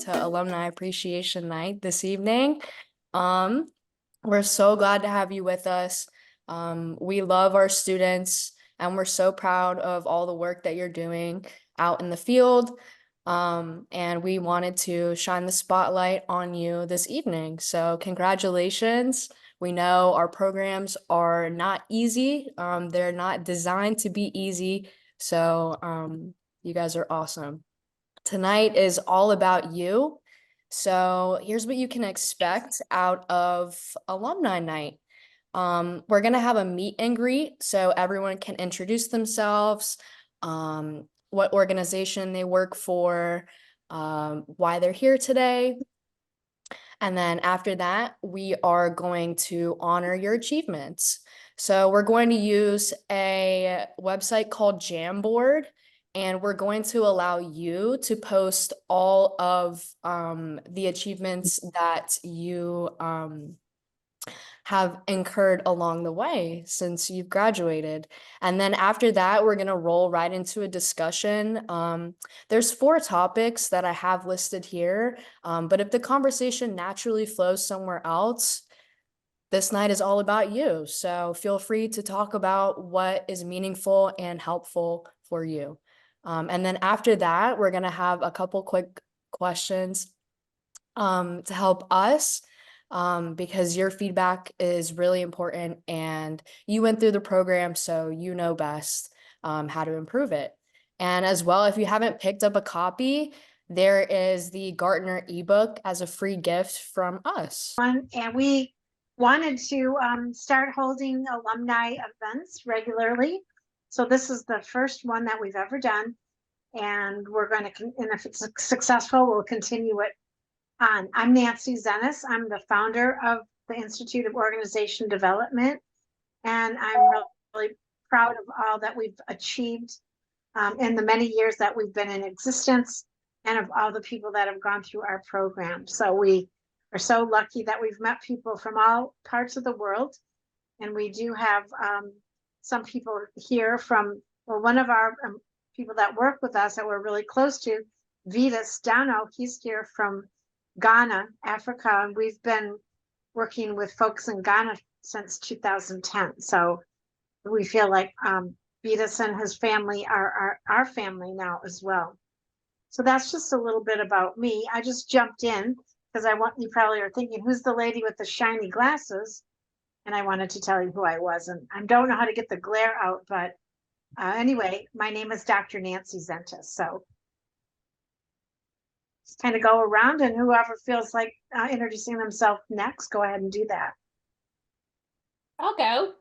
to Alumni Appreciation Night this evening. We're so glad to have you with us. We love our students and we're so proud of all the work that you're doing out in the field. And we wanted to shine the spotlight on you this evening. So congratulations. We know our programs are not easy. They're not designed to be easy. So you guys are awesome. Tonight is all about you. So here's what you can expect out of Alumni Night. We're gonna have a meet and greet so everyone can introduce themselves, what organization they work for, why they're here today. And then after that, we are going to honor your achievements. So we're going to use a website called Jamboard, and we're going to allow you to post all of the achievements that you have incurred along the way since you've graduated. And then after that, we're going to roll right into a discussion. There's 4 topics that I have listed here, but if the conversation naturally flows somewhere else, this night is all about you. So feel free to talk about what is meaningful and helpful for you. And then after that, we're going to have a couple quick questions to help us, because your feedback is really important and you went through the program, so you know best how to improve it. And as well, if you haven't picked up a copy, there is the Gartner ebook as a free gift from us. And we wanted to start holding alumni events regularly. So this is the first one that we've ever done. And we're going to, and if it's successful, we'll continue it on. I'm Nancy Zenas. I'm the founder of the Institute of Organization Development. And I'm really proud of all that we've achieved in the many years that we've been in existence and of all the people that have gone through our program. So we are so lucky that we've met people from all parts of the world. And we do have some people here from, well, one of our people that work with us that we're really close to, Vitas Dano, he's here from Ghana, Africa, and we've been working with folks in Ghana since 2010. So we feel like Vitas and his family are our family now as well. So that's just a little bit about me. I just jumped in because you probably are thinking, who's the lady with the shiny glasses? And I wanted to tell you who I was. And I don't know how to get the glare out, but anyway, my name is Dr. Nancy Zentas. So just kind of go around, and whoever feels like introducing themselves next, go ahead and do that. I'll go.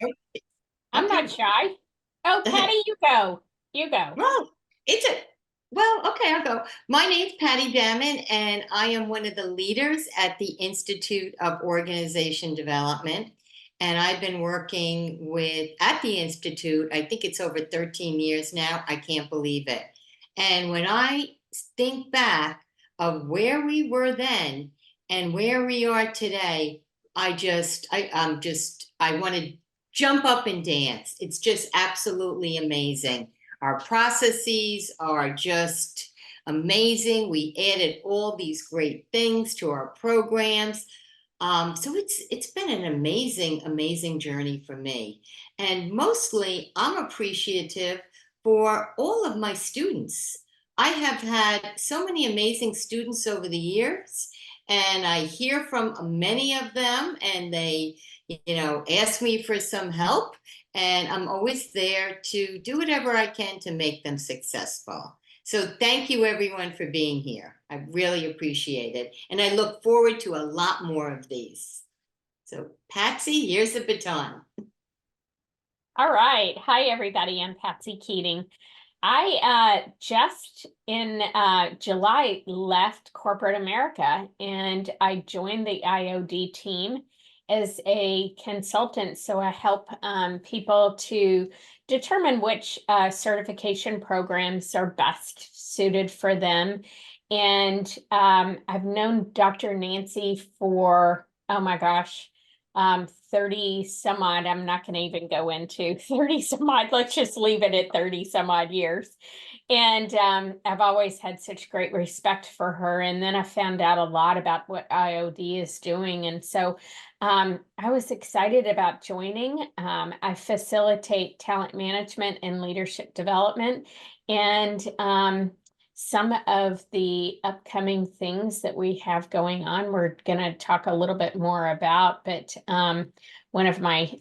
I'm not shy. Oh, Patty, you go. You go. Well, okay, I'll go. My name's Patty Damon, and I am one of the leaders at the Institute of Organization Development. And I've been working at the Institute, I think it's over 13 years now. I can't believe it. And when I think back of where we were then and where we are today, I want to jump up and dance. It's just absolutely amazing. Our processes are just amazing. We added all these great things to our programs. So it's been an amazing journey for me. And mostly I'm appreciative for all of my students. I have had so many amazing students over the years, and I hear from many of them, and they, ask me for some help, and I'm always there to do whatever I can to make them successful. So thank you everyone for being here. I really appreciate it. And I look forward to a lot more of these. So Patsy, here's the baton. All right. Hi, everybody. I'm Patsy Keating. I just in July left corporate America, and I joined the IOD team as a consultant. So I help people to determine which certification programs are best suited for them. And I've known Dr. Nancy for, oh my gosh, 30 some odd, I'm not going to even go into 30 some odd, let's just leave it at 30 some odd years. And I've always had such great respect for her. And then I found out a lot about what IOD is doing. And so I was excited about joining. I facilitate talent management and leadership development. And some of the upcoming things that we have going on, we're going to talk a little bit more about. But one of my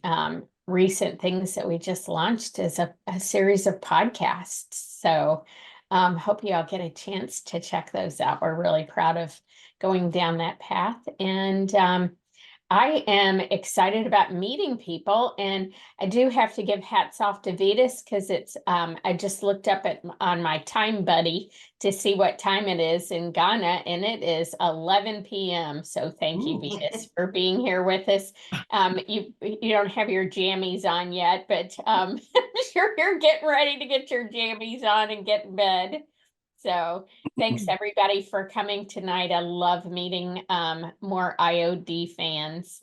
recent things that we just launched is a series of podcasts. So hope you all get a chance to check those out. We're really proud of going down that path. And I am excited about meeting people, and I do have to give hats off to Vetus because it's I just looked up on my time buddy to see what time it is in Ghana, and it is 11 p.m. So thank you, Vetus, for being here with us. You don't have your jammies on yet, but I'm sure you're getting ready to get your jammies on and get in bed. So thanks everybody for coming tonight. I love meeting more IOD fans.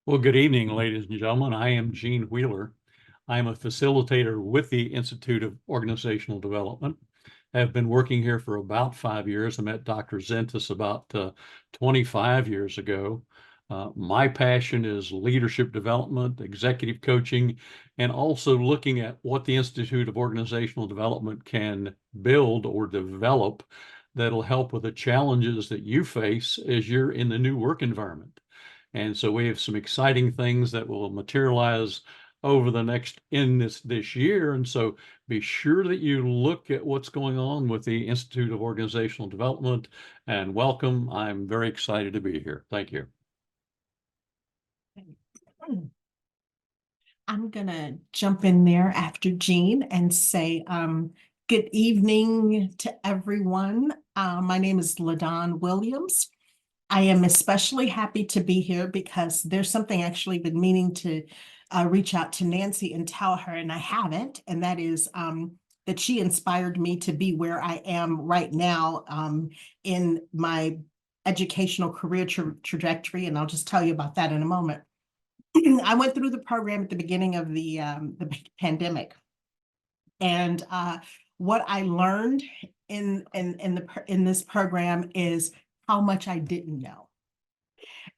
Well, good evening, ladies and gentlemen. I am Gene Wheeler. I am a facilitator with the Institute of Organizational Development. I have been working here for about 5 years. I met Dr. Zentis about 25 years ago. My passion is leadership development, executive coaching, and also looking at what the Institute of Organizational Development can build or develop that'll help with the challenges that you face as you're in the new work environment. And so we have some exciting things that will materialize over the next this year. And so be sure that you look at what's going on with the Institute of Organizational Development, and welcome. I'm very excited to be here. Thank you. I'm gonna jump in there after Jean and say good evening to everyone. My name is LaDawn Williams. I am especially happy to be here because there's something actually been meaning to reach out to Nancy and tell her, and I haven't, and that is that she inspired me to be where I am right now in my educational career trajectory, and I'll just tell you about that in a moment. I went through the program at the beginning of the pandemic, and what I learned in this program is how much I didn't know,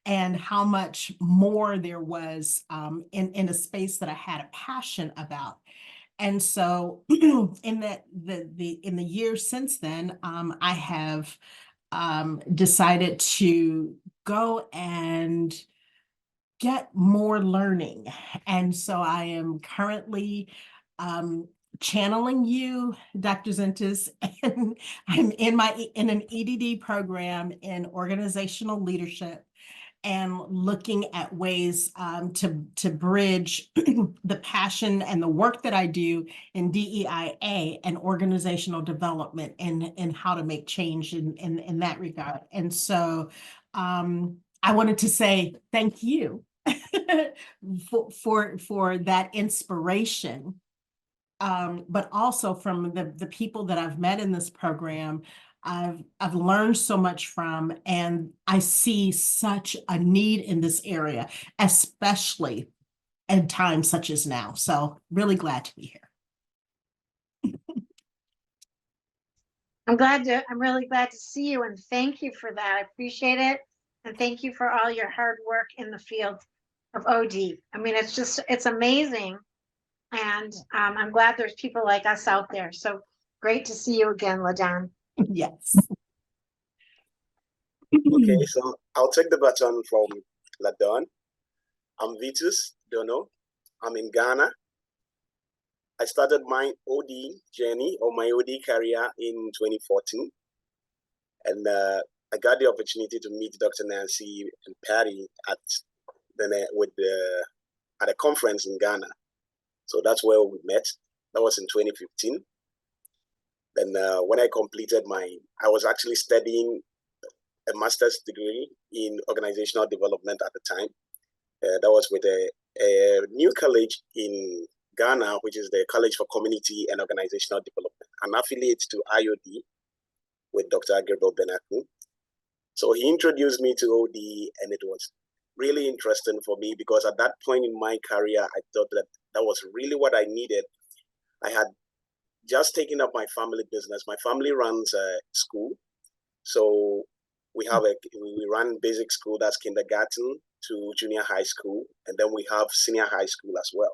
and how much more there was in a space that I had a passion about. And so, in the years since then, I have decided to go and get more learning. And so I am currently channeling you, Dr. Zentis, and I'm in an EDD program in organizational leadership and looking at ways to bridge the passion and the work that I do in DEIA and organizational development and how to make change in that regard. And so I wanted to say thank you for that inspiration, but also from the people that I've met in this program. I've learned so much from, and I see such a need in this area, especially in times such as now. So really glad to be here. I'm really glad to see you, and thank you for that. I appreciate it. And thank you for all your hard work in the field of OD. I mean, it's amazing. And I'm glad there's people like us out there. So great to see you again, LaDawn. Yes. Okay, so I'll take the baton from LaDawn. I'm Vitus Dono. I'm in Ghana. I started my OD journey or my OD career in 2014. And I got the opportunity to meet Dr. Nancy and Patty at a conference in Ghana. So that's where we met. That was in 2015. Then when I completed I was actually studying a master's degree in organizational development at the time. That was with a new college in Ghana, which is the College for Community and Organizational Development, an affiliate to IOD with Dr. Gabriel Benaku. So he introduced me to OD, and it was really interesting for me because at that point in my career, I thought that that was really what I needed. I had just taken up my family business. My family runs a school. So we run basic school, that's kindergarten to junior high school, and then we have senior high school as well.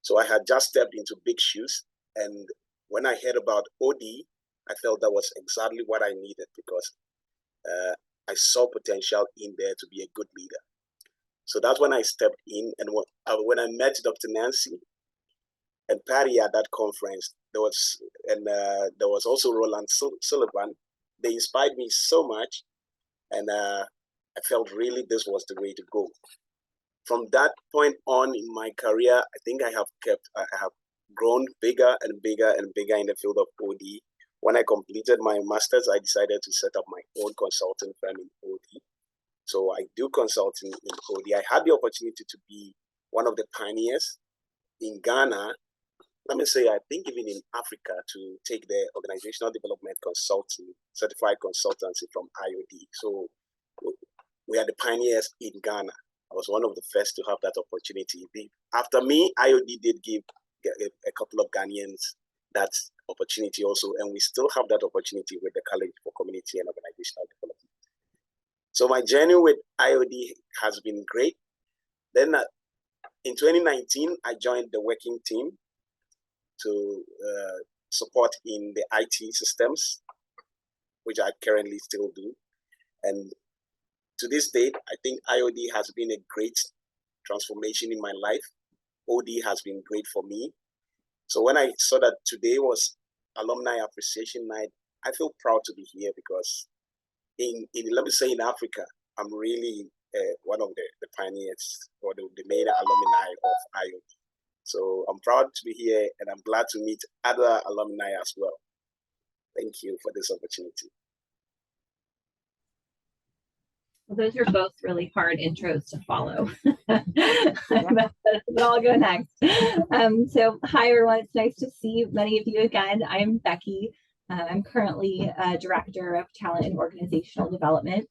So I had just stepped into big shoes, and when I heard about OD, I felt that was exactly what I needed because I saw potential in there to be a good leader. So that's when I stepped in, and when I met Dr. Nancy and Patty at that conference, there was also Roland Sullivan. They inspired me so much, and I felt really this was the way to go. From that point on in my career, I think I have grown bigger and bigger and bigger in the field of OD. When I completed my master's, I decided to set up my own consulting firm in OD. So I do consulting in OD. I had the opportunity to be one of the pioneers in Ghana. Let me say, I think even in Africa, to take the organizational development consulting, certified consultancy from IOD. So we are the pioneers in Ghana. I was one of the first to have that opportunity. After me, IOD did give a couple of Ghanaians that opportunity also, and we still have that opportunity with the College for Community and Organizational Development. So my journey with IOD has been great. Then in 2019, I joined the working team to support in the IT systems, which I currently still do. And to this date, I think IOD has been a great transformation in my life. OD has been great for me. So when I saw that today was Alumni Appreciation Night, I feel proud to be here because let me say in Africa, I'm really one of the pioneers or the main alumni of IOD. So I'm proud to be here, and I'm glad to meet other alumni as well. Thank you for this opportunity. Well, those are both really hard intros to follow. But I'll go next. So hi, everyone. It's nice to see many of you again. I'm Becky. I'm currently Director of Talent and Organizational Development.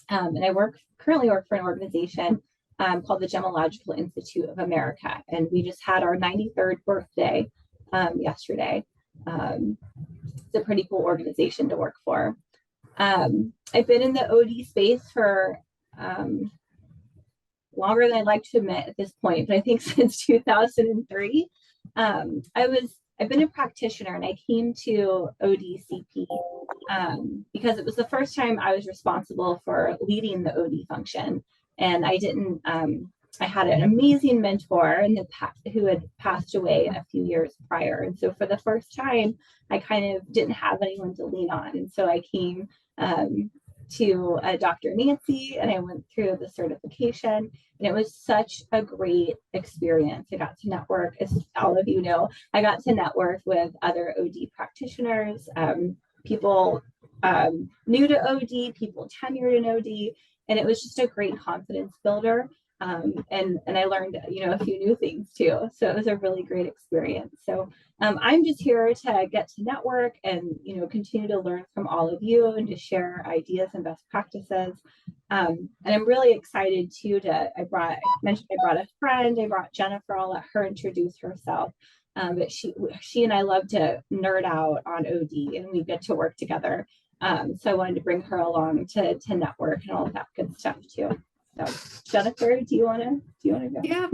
And I currently work for an organization called the Gemological Institute of America. And we just had our 93rd birthday yesterday. It's a pretty cool organization to work for. I've been in the OD space for longer than I'd like to admit at this point, but I think since 2003. I've been a practitioner, and I came to ODCP because it was the first time I was responsible for leading the OD function. And I had an amazing mentor who had passed away a few years prior. And so for the first time, I kind of didn't have anyone to lean on. And so I came to Dr. Nancy, and I went through the certification, and it was such a great experience. I got to network, as all of you know, I got to network with other OD practitioners, people new to OD, people tenured in OD, and it was just a great confidence builder. And I learned, a few new things too. So it was a really great experience. So I'm just here to get to network and, continue to learn from all of you and to share ideas and best practices. And I'm really excited too I brought a friend, I brought Jennifer. I'll let her introduce herself. But she and I love to nerd out on OD, and we get to work together. So I wanted to bring her along to network and all of that good stuff too. So Jennifer, do you want to go? Yeah,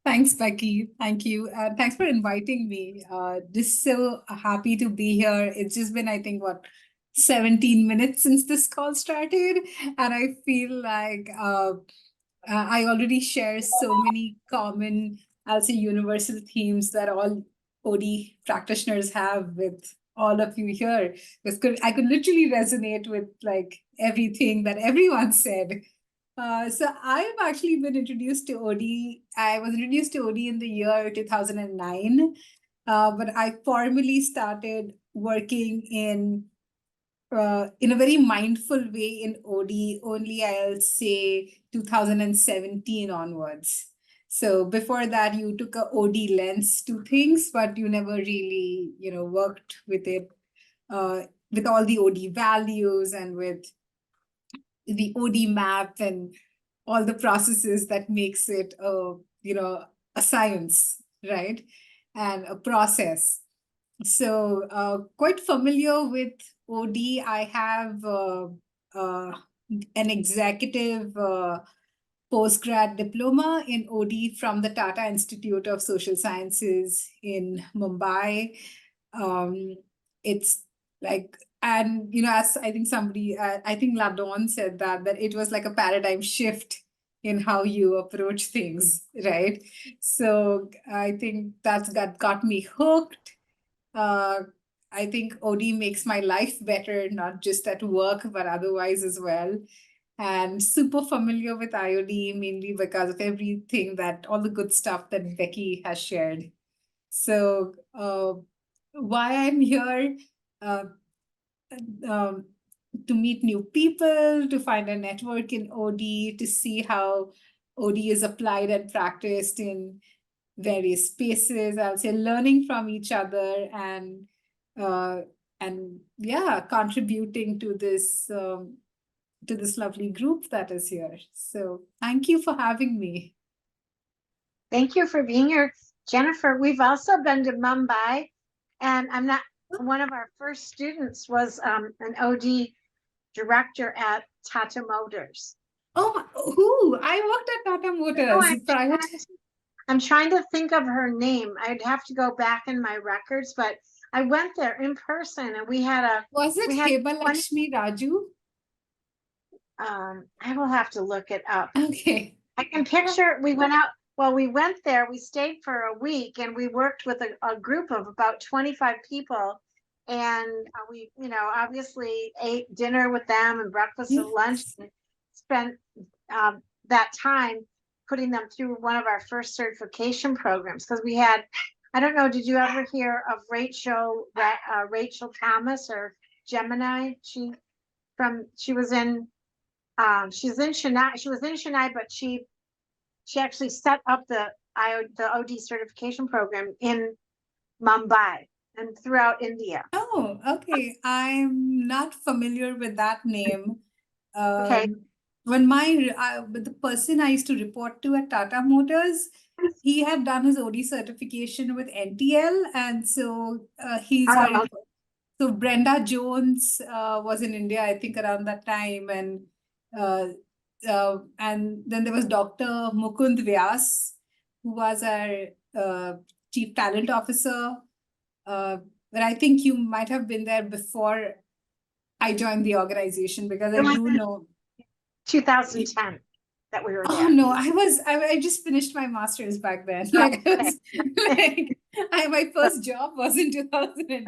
thanks, Becky. Thank you. Thanks for inviting me. Just so happy to be here. It's just been, I think, 17 minutes since this call started. And I feel like I already share so many common, I'll say, universal themes that all OD practitioners have with all of you here. I could literally resonate with everything that everyone said. So I've actually been introduced to OD. I was introduced to OD in the year 2009, but I formally started working in a very mindful way in OD only, I'll say, 2017 onwards. So before that, you took a OD lens to things, but you never really, worked with it, with all the OD values and with the OD map and all the processes that makes it a science, right? And a process. So quite familiar with OD. I have an executive postgrad diploma in OD from the Tata Institute of Social Sciences in Mumbai. It's like, and as I think somebody, I think Ladon said that it was like a paradigm shift in how you approach things, right? So I think that's got me hooked. I think OD makes my life better, not just at work, but otherwise as well. And super familiar with IOD mainly because of everything all the good stuff that Becky has shared. So why I'm here, uh, um, to meet new people, to find a network in OD, to see how OD is applied and practiced in various spaces. I would say learning from each other and yeah, contributing to this lovely group that is here. So thank you for having me. Thank you for being here, Jennifer. We've also been to Mumbai, and one of our first students was an OD director at Tata Motors. Oh, who? I worked at Tata Motors. I'm trying to think of her name. I'd have to go back in my records, but I went there in person and we had Was it Heba Lakshmi Raju? I will have to look it up. Okay. I can picture, we went there, we stayed for a week and we worked with a group of about 25 people. And we, obviously ate dinner with them and breakfast and lunch, and spent that time putting them through one of our first certification programs. Because we had, I don't know, did you ever hear of Rachel Thomas or Gemini? She was in Chennai, but she actually set up the OD certification program in Mumbai and throughout India. Oh, okay. I'm not familiar with that name. Okay. When with the person I used to report to at Tata Motors, he had done his OD certification with NTL, and so so Brenda Jones was in India, I think, around that time, and then there was Dr. Mukund Vyas, who was our chief talent officer. But I think you might have been there before I joined the organization, because I do know 2010 that we were there. Oh no, I just finished my master's back then. Like my first job was in 2010.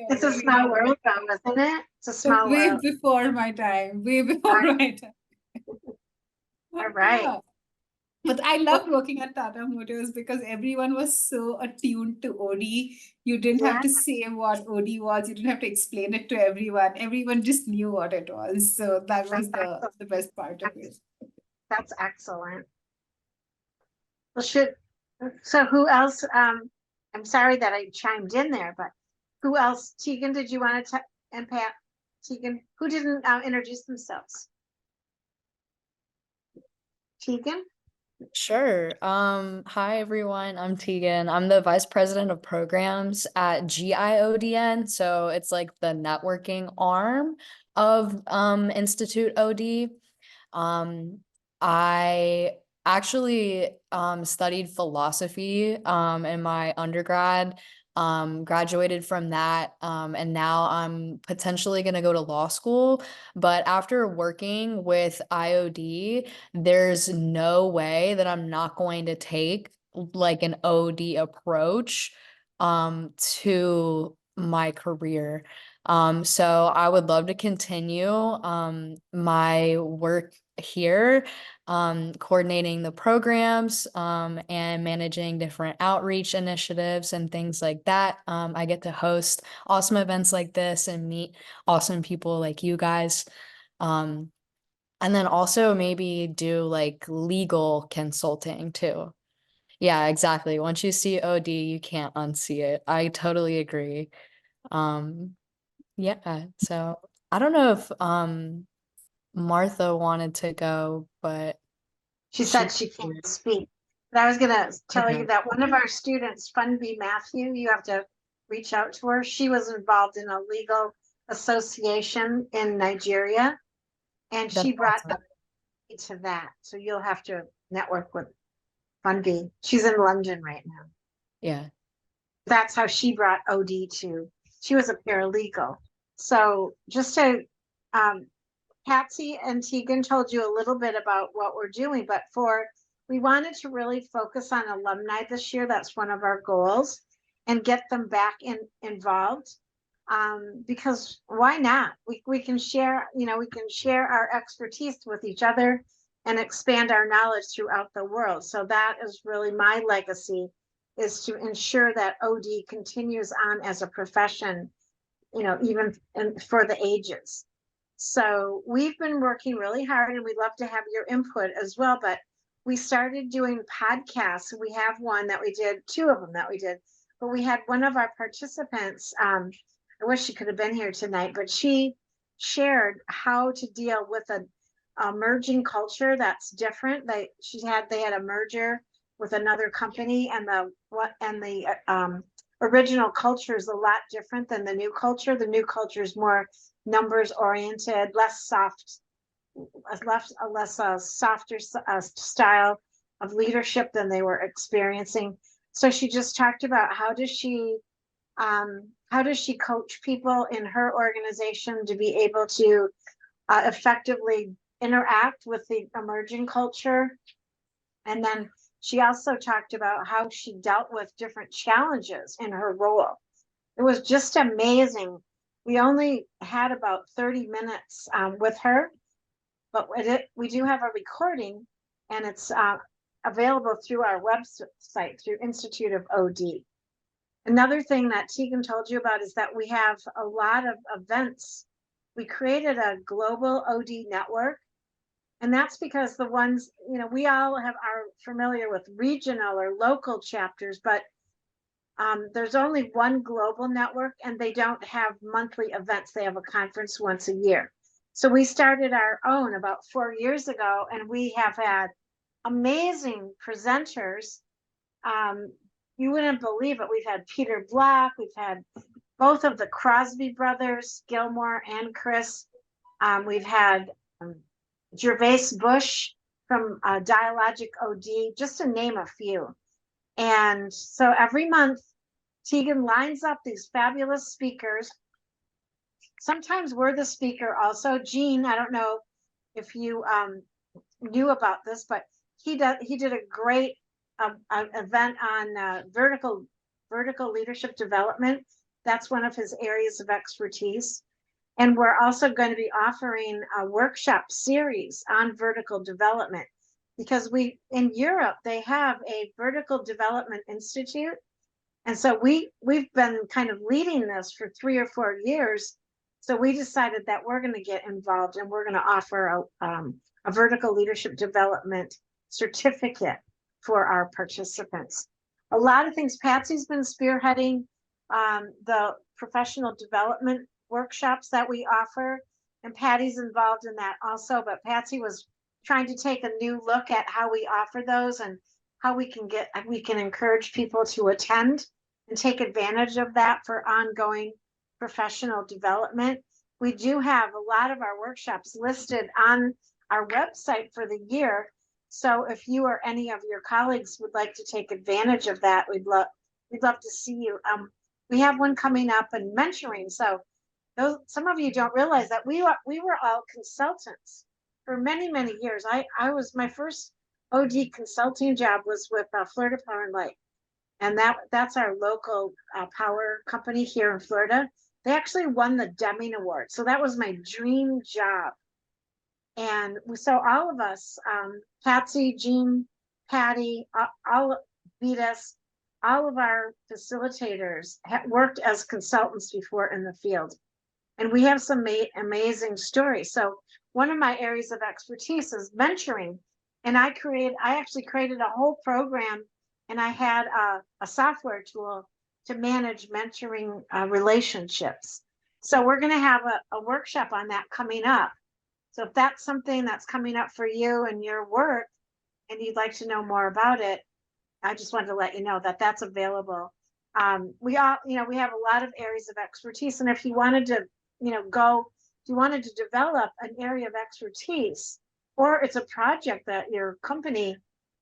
It's a small world, though, isn't it? It's a small way world. Before my time. Way before my time. All right. Yeah. But I loved working at Tata Motors because everyone was so attuned to OD. You didn't have to say what OD was. You didn't have to explain it to everyone. Everyone just knew what it was. So that was the best part of it. That's excellent. Well, so who else? I'm sorry that I chimed in there, but who else? Tegan, did you want to and Pat? Tegan, who didn't introduce themselves? Tegan? Sure. Hi everyone. I'm Tegan. I'm the vice president of programs at GIODN. So it's like the networking arm of Institute OD. I actually studied philosophy in my undergrad, graduated from that, and now I'm potentially going to go to law school. But after working with IOD, there's no way that I'm not going to take like an OD approach to my career. So I would love to continue my work here, coordinating the programs and managing different outreach initiatives and things like that. I get to host awesome events like this and meet awesome people like you guys. And then also maybe do like legal consulting too. Yeah, exactly. Once you see OD, you can't unsee it. I totally agree. Yeah, so I don't know if Martha wanted to go, but She said she can't speak. But I was gonna tell Okay. you that one of our students, Funby Matthew, you have to reach out to her. She was involved in a legal association in Nigeria, and she That's brought awesome. me to that. So you'll have to network with Funby. She's in London right now. Yeah. That's how she brought OD to. She was a paralegal. So just to Patsy and Tegan told you a little bit about what we're doing, but we wanted to really focus on alumni this year. That's one of our goals, and get them back involved. Because why not? We can share, we can share our expertise with each other and expand our knowledge throughout the world. So that is really my legacy, is to ensure that OD continues on as a profession, even for the ages. So we've been working really hard, and we'd love to have your input as well. But we started doing podcasts. We have one that we did, two of them that we did. But we had one of our participants, I wish she could have been here tonight, but she shared how to deal with a merging culture that's different. They had a merger with another company, and the original culture is a lot different than the new culture. The new culture is more numbers oriented, less soft, less softer style of leadership than they were experiencing. So she just talked about how does she coach people in her organization to be able to effectively interact with the emerging culture. And then she also talked about how she dealt with different challenges in her role. It was just amazing. We only had about 30 minutes with her, but we do have a recording, and it's available through our website, through Institute of OD. Another thing that Tegan told you about is that we have a lot of events. We created a global OD network, and that's because the ones, we all are familiar with regional or local chapters, but there's only one global network, and they don't have monthly events. They have a conference once a year. So we started our own about 4 years ago, and we have had amazing presenters. You wouldn't believe it. We've had Peter Block. We've had both of the Crosby brothers, Gilmore and Chris. We've had Gervais Bush from Dialogic OD, just to name a few. And so every month, Tegan lines up these fabulous speakers. Sometimes we're the speaker also. Gene, I don't know if you knew about this, but he did a great event on vertical leadership development. That's one of his areas of expertise. And we're also going to be offering a workshop series on vertical development, because in Europe, they have a vertical development institute. And so we've been kind of leading this for 3 or 4 years. So we decided that we're going to get involved, and we're going to offer a vertical leadership development certificate for our participants. A lot of things. Patsy's been spearheading the professional development workshops that we offer, and Patty's involved in that also. But Patsy was trying to take a new look at how we offer those, and how we can encourage people to attend and take advantage of that for ongoing professional development. We do have a lot of our workshops listed on our website for the year. So if you or any of your colleagues would like to take advantage of that, we'd love to see you. We have one coming up in mentoring. So some of you don't realize that we were all consultants for many, many years. My first OD consulting job was with Florida Power and Light, and that's our local power company here in Florida. They actually won the Deming Award, so that was my dream job. And so all of us, Patsy, Jean, Patty, all Vitas, all of our facilitators worked as consultants before in the field, and we have some amazing stories. So one of my areas of expertise is mentoring. And I actually created a whole program, and I had a software tool to manage mentoring relationships. So we're going to have a workshop on that coming up. So if that's something that's coming up for you and your work and you'd like to know more about it, I just wanted to let you know that that's available. We all, we have a lot of areas of expertise, and if you wanted to, if you wanted to develop an area of expertise, or it's a project that your company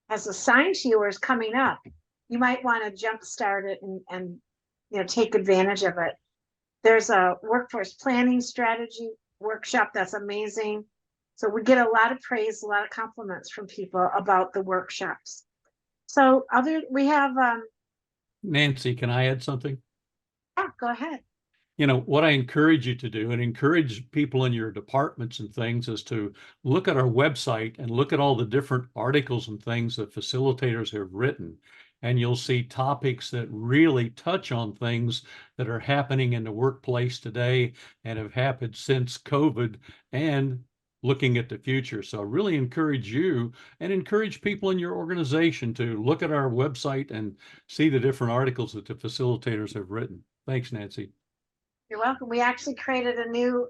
has assigned to you or is coming up, you might want to jumpstart it and take advantage of it. There's a workforce planning strategy workshop that's amazing. So we get a lot of praise, a lot of compliments from people about the workshops. So we have, Nancy, can I add something? yeah, go ahead. What I encourage you to do and encourage people in your departments and things is to look at our website and look at all the different articles and things that facilitators have written. And you'll see topics that really touch on things that are happening in the workplace today and have happened since COVID and looking at the future. So I really encourage you and encourage people in your organization to look at our website and see the different articles that the facilitators have written. Thanks, Nancy. You're welcome. We actually created a new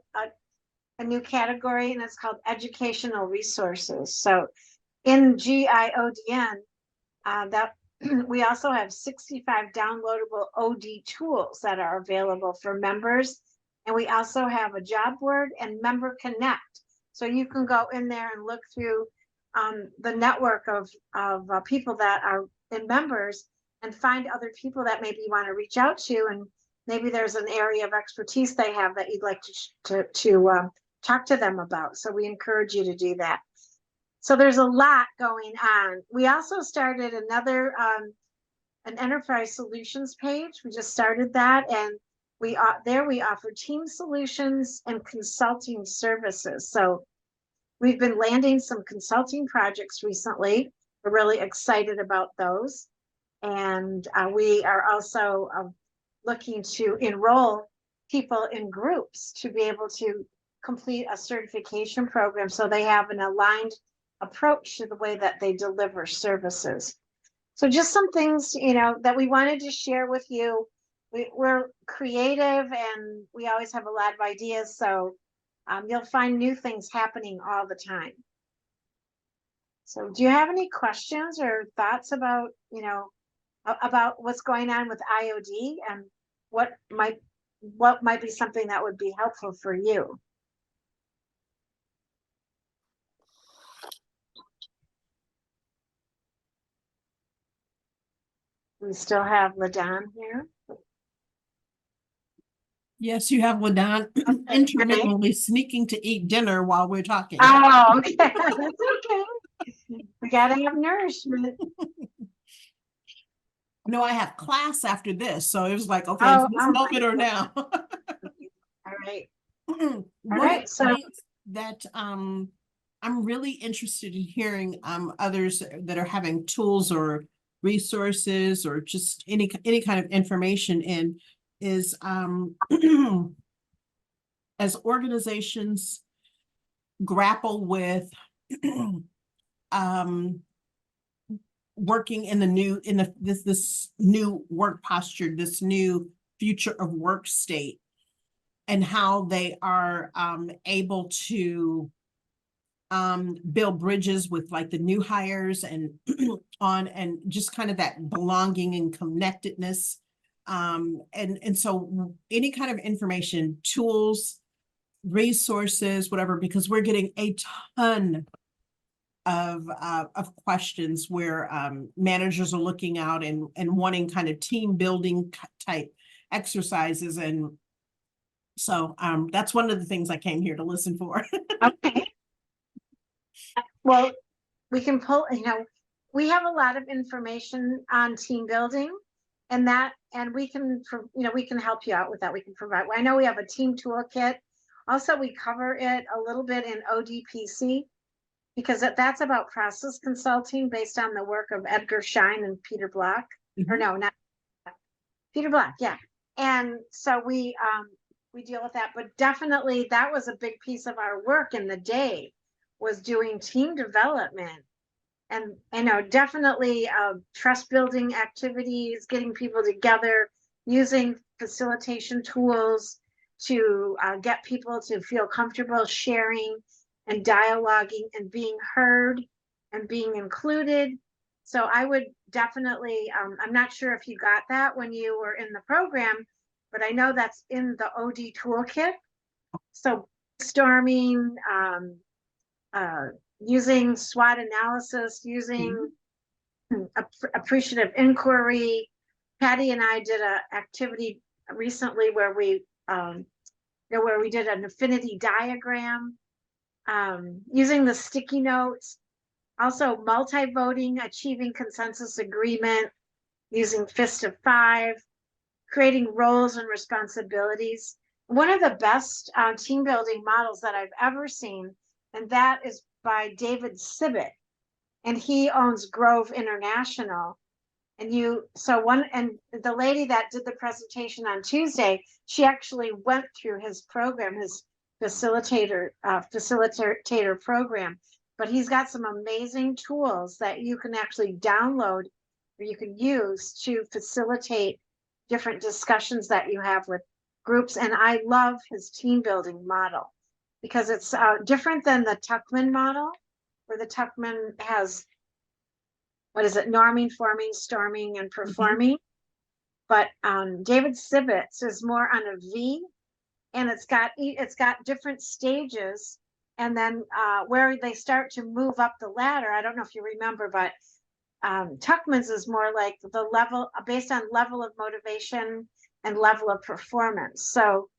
category, and it's called educational resources. So in GIODN, that we also have 65 downloadable OD tools that are available for members. And we also have a job board and member connect. So you can go in there and look through the network of people that are in members and find other people that maybe you want to reach out to, and maybe there's an area of expertise they have that you'd like to talk to them about. So we encourage you to do that. So there's a lot going on. We also started another an enterprise solutions page. We just started that, and we offer team solutions and consulting services. So we've been landing some consulting projects recently. We're really excited about those, and we are also looking to enroll people in groups to be able to complete a certification program so they have an aligned approach to the way that they deliver services. So just some things, that we wanted to share with you. We're creative and we always have a lot of ideas. So you'll find new things happening all the time. So do you have any questions or thoughts about, about what's going on with IOD and what might be something that would be helpful for you? We still have LaDon here. Yes, you have LaDon intermittently sneaking to eat dinner while we're talking. Oh, okay. That's okay. We gotta have nourishment. No, I have class after this, so it was like, okay, Oh, it's this moment or now. All right. One right, of the so- things that I'm really interested in hearing others that are having tools or resources or just any kind of information in is as organizations grapple with working in this new work posture, this new future of work state, and how they are able to build bridges with like the new hires and and just kind of that belonging and connectedness. And so any kind of information, tools, resources, whatever, because we're getting a ton of questions where managers are looking out and wanting kind of team building type exercises. And so that's one of the things I came here to listen for. Okay. Well, we can pull, we have a lot of information on team building and we can, we can help you out with that. We can provide, I know we have a team toolkit. Also, we cover it a little bit in ODPC because that's about process consulting based on the work of Edgar Schein and Peter Block. Mm-hmm. Or no, not Peter Block. Yeah. And so we deal with that, but definitely that was a big piece of our work in the day was doing team development and, definitely trust building activities, getting people together, using facilitation tools to get people to feel comfortable sharing and dialoguing and being heard and being included. So I would definitely, I'm not sure if you got that when you were in the program, but I know that's in the OD toolkit. So storming, using SWOT analysis, using appreciative inquiry. Patty and I did an activity recently where we did an affinity diagram, using the sticky notes, also multi-voting, achieving consensus agreement, using fist of five, creating roles and responsibilities. One of the best team building models that I've ever seen, and that is by David Sibbett, and he owns Grove International. And the lady that did the presentation on Tuesday, she actually went through his program, his facilitator program. But he's got some amazing tools that you can actually download or you can use to facilitate different discussions that you have with groups. And I love his team building model because it's different than the Tuckman model, where the Tuckman has, what is it, norming, forming, storming, and performing. But David Sibbitt's is more on a V, and it's got different stages, and then where they start to move up the ladder. I don't know if you remember, but Tuckman's is more like the level based on level of motivation and level of performance. So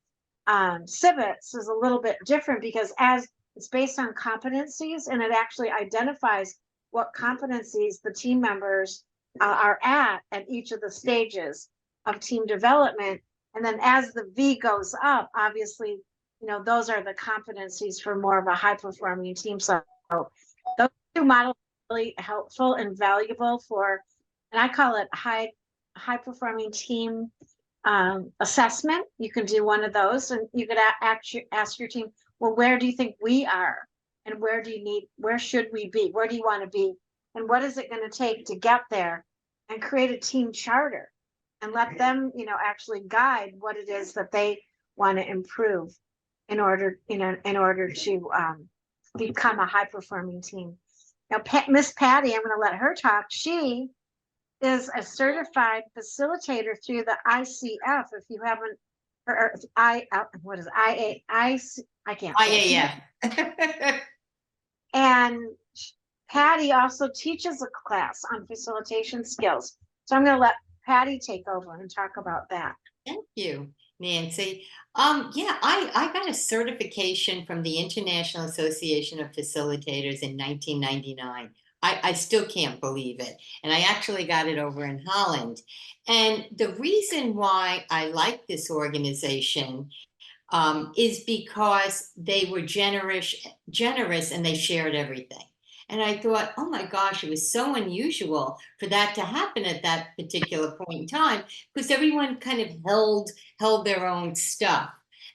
Sibbitt's is a little bit different because as it's based on competencies, and it actually identifies what competencies the team members are at each of the stages of team development. And then as the V goes up, obviously, those are the competencies for more of a high performing team. So those two models are really helpful and valuable for, and I call it high performing team assessment. You can do one of those, and you could ask your team, well, where do you think we are? And where should we be? Where do you want to be? And what is it going to take to get there? And create a team charter and let them, actually guide what it is that they want to improve in order to become a high performing team. Now, Miss Patty, I'm going to let her talk. She is a certified facilitator through the ICF. If you haven't, what is it? I can't. IAF. And Patty also teaches a class on facilitation skills. So I'm going to let Patty take over and talk about that. Thank you, Nancy. Yeah, I got a certification from the International Association of Facilitators in 1999. I still can't believe it. And I actually got it over in Holland. And the reason why I like this organization is because they were generous and they shared everything. And I thought, oh my gosh, it was so unusual for that to happen at that particular point in time, because everyone kind of held their own stuff.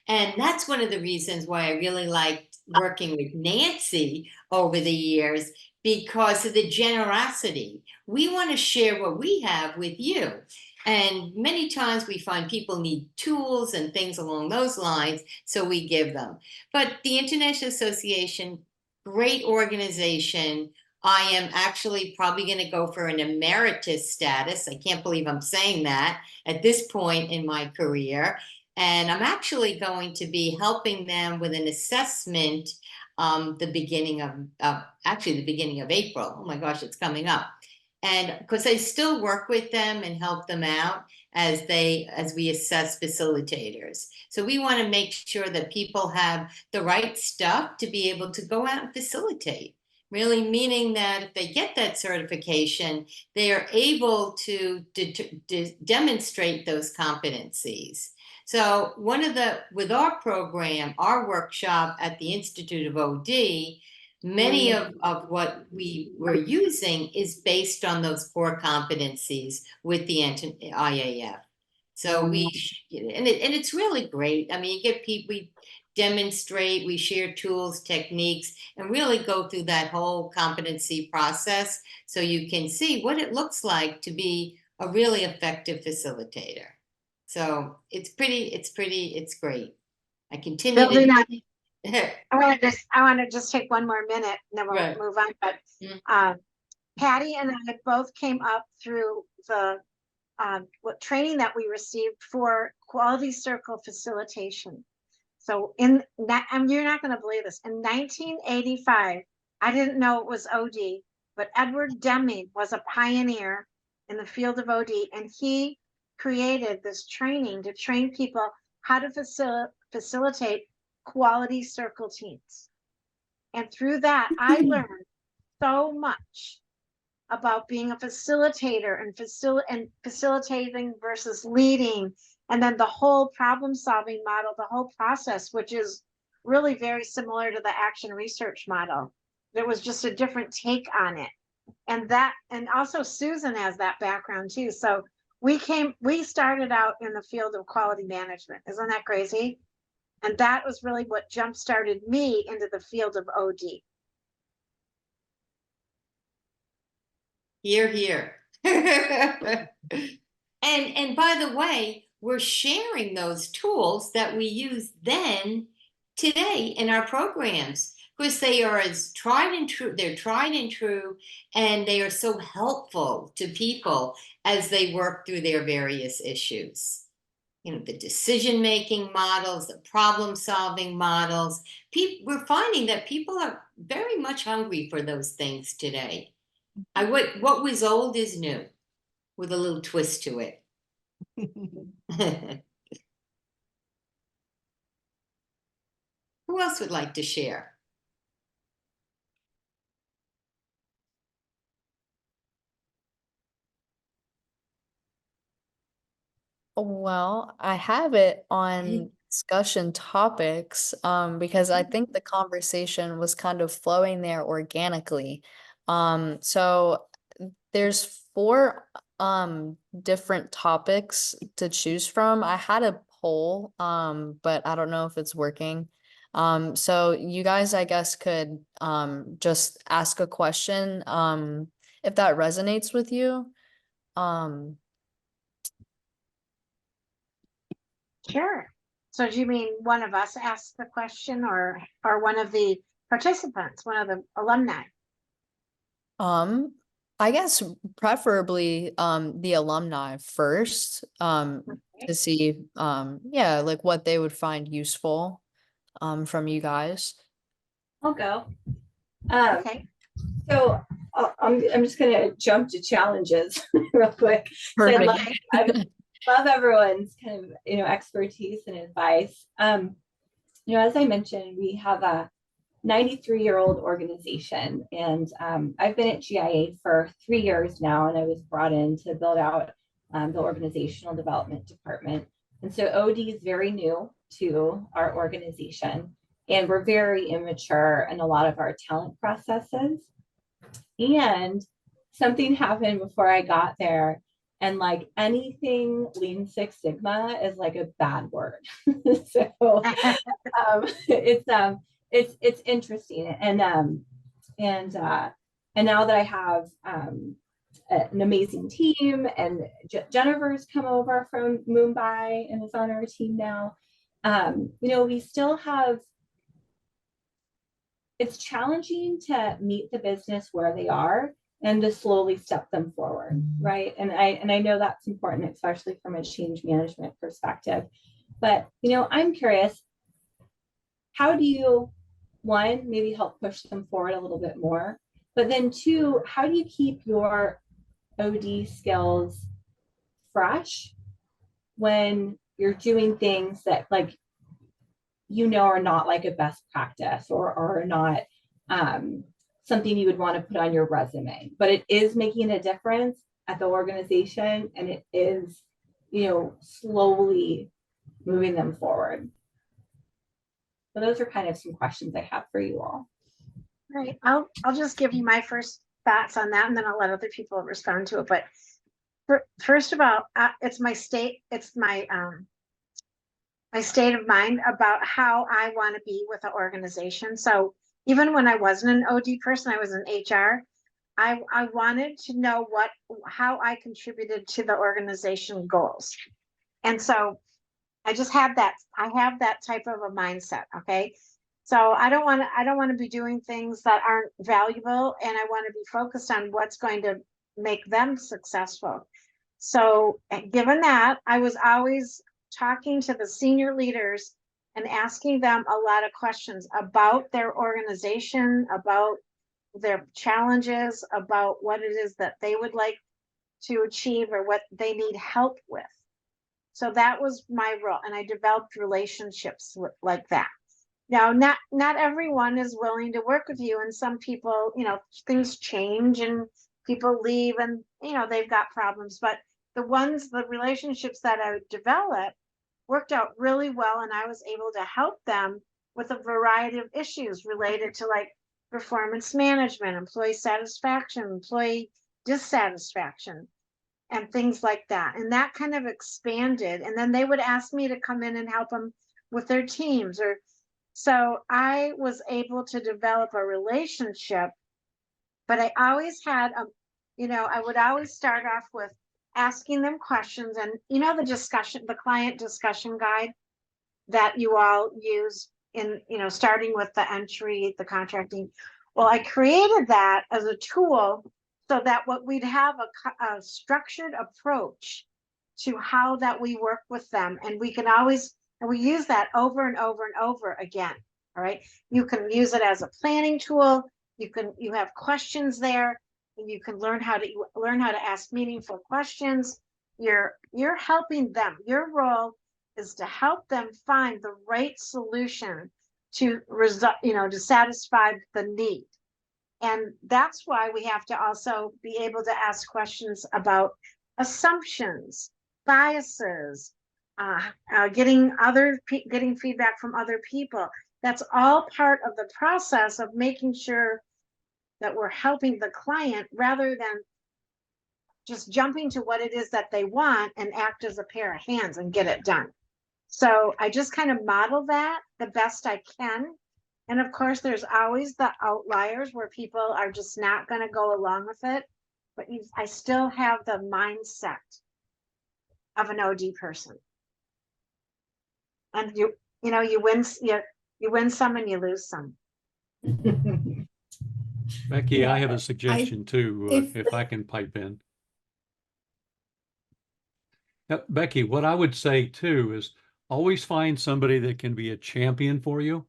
And that's one of the reasons why I really liked working with Nancy over the years, because of the generosity. We want to share what we have with you. And many times we find people need tools and things along those lines, so we give them. But the International Association, great organization. I am actually probably going to go for an emeritus status. I can't believe I'm saying that at this point in my career. And I'm actually going to be helping them with an assessment the beginning of April. Oh my gosh, it's coming up. And because I still work with them and help them out as we assess facilitators. So we want to make sure that people have the right stuff to be able to go out and facilitate. Really meaning that if they get that certification, they are able to demonstrate those competencies. So with our program, our workshop at the Institute of OD, many of what we were using is based on those core competencies with the IAF. So it's really great. I mean, you get people, we demonstrate, we share tools, techniques, and really go through that whole competency process so you can see what it looks like to be a really effective facilitator. So it's great. I continue I want to just take one more minute and then we'll Right. move on. But Mm. Patty and I both came up through the what training that we received for quality circle facilitation. So in that, and you're not going to believe this, in 1985, I didn't know it was OD, but Edward Deming was a pioneer in the field of OD, and he created this training to train people how to facilitate quality circle teams. And through that, I learned so much about being a facilitator and facilitating versus leading, and then the whole problem solving model, the whole process, which is really very similar to the action research model. There was just a different take on it. And also Susan has that background too. So we started out in the field of quality management. Isn't that crazy? And that was really what jump started me into the field of OD. Here, here. And by the way, we're sharing those tools that we use then today in our programs because they are as tried and true. They're tried and true, and they are so helpful to people as they work through their various issues. You know, the decision-making models, the problem-solving models. We're finding that people are very much hungry for those things today. What was old is new, with a little twist to it. Who else would like to share? Well, I have it on discussion topics because I think the conversation was kind of flowing there organically. So there's 4 different topics to choose from. I had a poll but I don't know if it's working. So you guys I guess could just ask a question if that resonates with you. Um Sure. So do you mean one of us asked the question or one of the participants, one of the alumni? I guess preferably the alumni first Okay. to see yeah, like what they would find useful from you guys. I'll go. Um, Okay. so I'm just gonna jump to challenges real quick. So Perfect. I love everyone's kind of expertise and advice. As I mentioned, we have a 93-year-old organization, and I've been at GIA for 3 years now, and I was brought in to build out the organizational development department. And so OD is very new to our organization, and we're very immature in a lot of our talent processes. And something happened before I got there, and like anything Lean Six Sigma is like a bad word. So it's interesting, and now that I have an amazing team, and Jennifer's come over from Mumbai and is on our team now. We still have. It's challenging to meet the business where they are and to slowly step them forward, right? And I know that's important, especially from a change management perspective. But I'm curious, how do you, one, maybe help push them forward a little bit more, but then 2, how do you keep your OD skills fresh when you're doing things that are not like a best practice or are not something you would want to put on your resume, but it is making a difference at the organization, and it is, slowly moving them forward. So those are kind of some questions I have for you all. Right. I'll just give you my first thoughts on that, and then I'll let other people respond to it. But first of all, it's my state of mind about how I want to be with the organization. So even when I wasn't an OD person, I was in HR. I wanted to know how I contributed to the organization goals. And so I have that type of a mindset. Okay. So I don't want to be doing things that aren't valuable, and I want to be focused on what's going to make them successful. So given that, I was always talking to the senior leaders and asking them a lot of questions about their organization, about their challenges, about what it is that they would like to achieve or what they need help with. So that was my role, and I developed relationships like that. Now, not everyone is willing to work with you, and some people, things change and people leave, and they've got problems. But the relationships that I developed worked out really well, and I was able to help them with a variety of issues related to like performance management, employee satisfaction, employee dissatisfaction, and things like that. And that kind of expanded. And then they would ask me to come in and help them with their teams. Or so I was able to develop a relationship, but I always had I would always start off with asking them questions. And the client discussion guide that you all use in, starting with the entry, the contracting. Well, I created that as a tool so that we'd have a structured approach to how that we work with them. And we use that over and over and over again. All right. You can use it as a planning tool. You have questions there, and you can learn how to ask meaningful questions. You're helping them. Your role is to help them find the right solution to satisfy the need. And that's why we have to also be able to ask questions about assumptions, biases, getting feedback from other people. That's all part of the process of making sure that we're helping the client rather than just jumping to what it is that they want and act as a pair of hands and get it done. So I just kind of model that the best I can. And of course, there's always the outliers where people are just not going to go along with it. But I still have the mindset of an OD person. And you win some and you lose some. Becky, I have a suggestion too, if- if I can pipe in. Becky, what I would say too is always find somebody that can be a champion for you.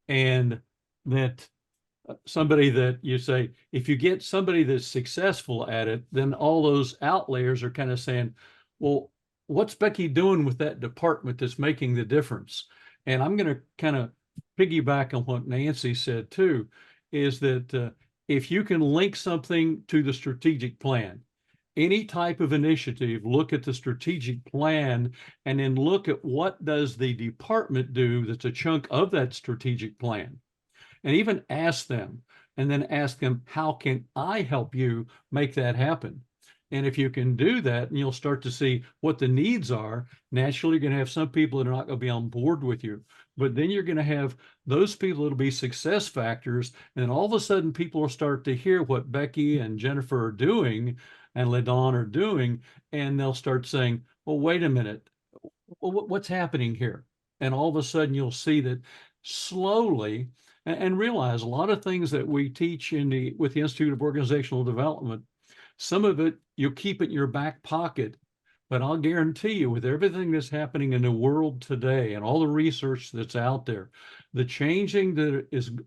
And that somebody that you say, if you get somebody that's successful at it, then all those outliers are kind of saying, well, what's Becky doing with that department that's making the difference? And I'm going to kind of piggyback on what Nancy said too, is that if you can link something to the strategic plan, any type of initiative, look at the strategic plan and then look at what does the department do that's a chunk of that strategic plan. And even ask them, and then ask them, how can I help you make that happen? And if you can do that, and you'll start to see what the needs are, naturally you're going to have some people that are not going to be on board with you. But then you're going to have those people that'll be success factors. And then all of a sudden people will start to hear what Becky and Jennifer are doing and LaDawn are doing. And they'll start saying, well, wait a minute, what's happening here? And all of a sudden you'll see that slowly, and realize a lot of things that we teach with the Institute of Organizational Development, some of it you'll keep it in your back pocket, but I'll guarantee you with everything that's happening in the world today and all the research that's out there, the changing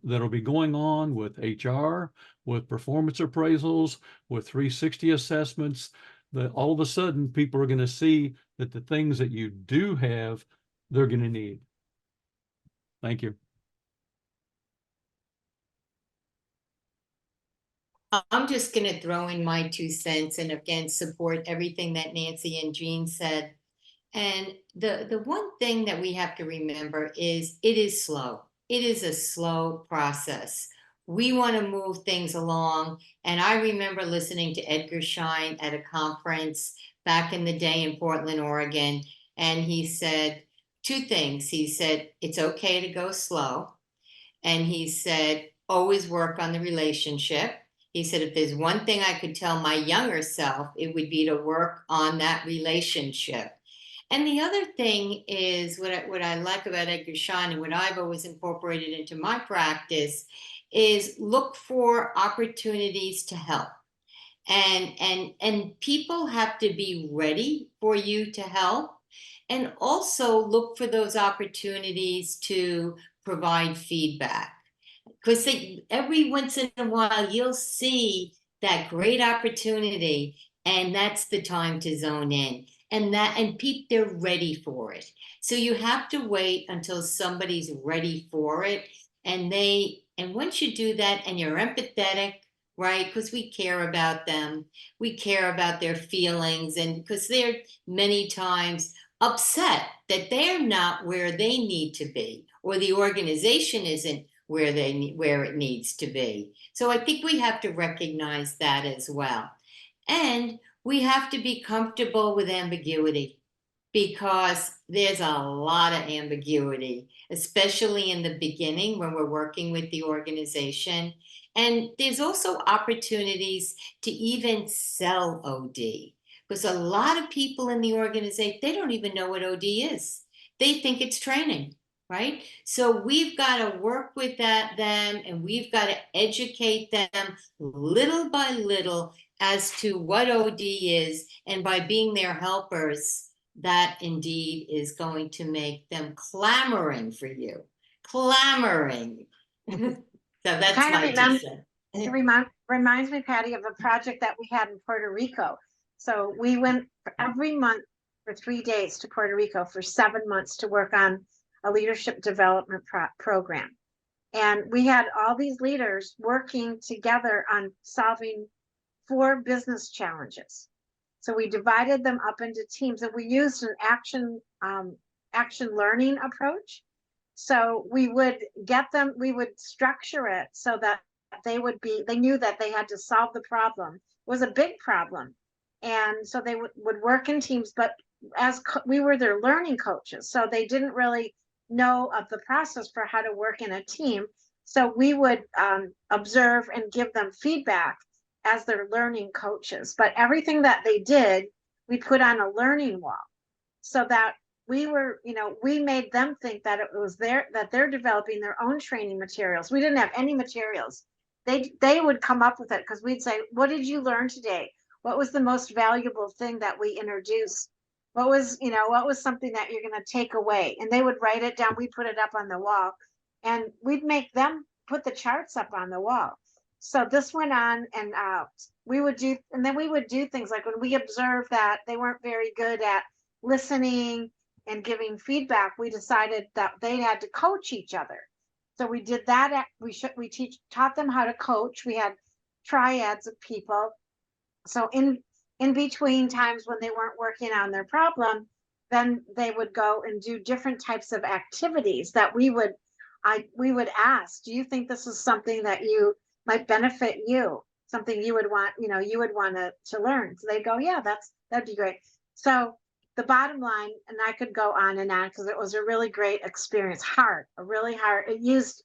that'll be going on with HR, with performance appraisals, with 360 assessments, that all of a sudden people are going to see that the things that you do have, they're going to need. Thank you. I'm just going to throw in my 2 cents and again support everything that Nancy and Jean said. And the one thing that we have to remember is it is slow. It is a slow process. We want to move things along. And I remember listening to Edgar Schein at a conference back in the day in Portland, Oregon. And he said 2 things. He said, it's okay to go slow. And he said, always work on the relationship. He said, if there's one thing I could tell my younger self, it would be to work on that relationship. And the other thing is what I like about Edgar Schein and what I've always incorporated into my practice is look for opportunities to help. And people have to be ready for you to help, and also look for those opportunities to provide feedback, because every once in a while you'll see that great opportunity, and that's the time to zone in, and people, they're ready for it. So you have to wait until somebody's ready for it, and once you do that and you're empathetic, right? Because we care about them, we care about their feelings, and because they're many times upset that they're not where they need to be, or the organization isn't where it needs to be. So I think we have to recognize that as well. And we have to be comfortable with ambiguity, because there's a lot of ambiguity, especially in the beginning when we're working with the organization. And there's also opportunities to even sell OD, because a lot of people in the organization, they don't even know what OD is. They think it's training, right? So we've got to work with them, and we've got to educate them little by little as to what OD is. And by being their helpers, that indeed is going to make them clamoring for you, clamoring. So that's Kind of my 2 cents. It reminds me, Patty, of a project that we had in Puerto Rico. So we went every month for 3 days to Puerto Rico for 7 months to work on a leadership development program. And we had all these leaders working together on solving 4 business challenges. So we divided them up into teams, and we used an action learning approach. So we would structure it so that they knew that they had to solve the problem. It was a big problem. And so they would work in teams, but we were their learning coaches. So they didn't really know of the process for how to work in a team. So we would observe and give them feedback as their learning coaches. But everything that they did, we put on a learning wall, so that we made them think that it was that they're developing their own training materials. We didn't have any materials. They would come up with it, because we'd say, what did you learn today? What was the most valuable thing that we introduced? What was something that you're going to take away? And they would write it down. We put it up on the wall, and we'd make them put the charts up on the wall. So this went on, and we would do things like, when we observed that they weren't very good at listening and giving feedback, we decided that they had to coach each other. So we did that. Taught them how to coach. We had triads of people. So in between times when they weren't working on their problem, then they would go and do different types of activities that we would ask, do you think this is something that might benefit you, something you would want to learn? So they go, yeah, that'd be great. So the bottom line, and I could go on and on, because it was a really great experience. It used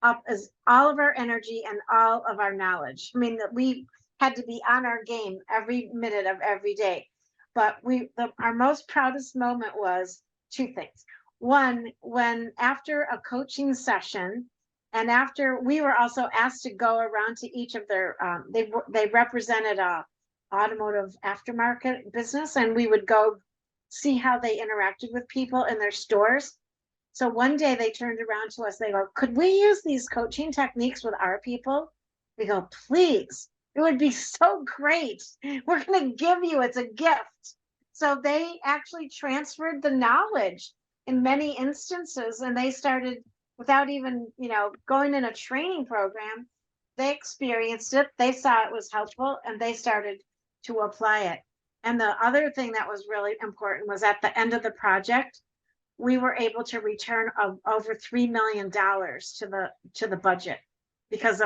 up as all of our energy and all of our knowledge. I mean, that we had to be on our game every minute of every day. But our most proudest moment was 2 things. One, when after a coaching session, and after we were also asked to go around to each of their, they represented a automotive aftermarket business, and we would go see how they interacted with people in their stores. So one day they turned around to us, they go, could we use these coaching techniques with our people? We go, please, it would be so great. We're going to give you, it's a gift. So they actually transferred the knowledge in many instances, and they started, without even, going in a training program, they experienced it, they saw it was helpful, and they started to apply it. And the other thing that was really important was, at the end of the project, we were able to return over $3 million to the budget, because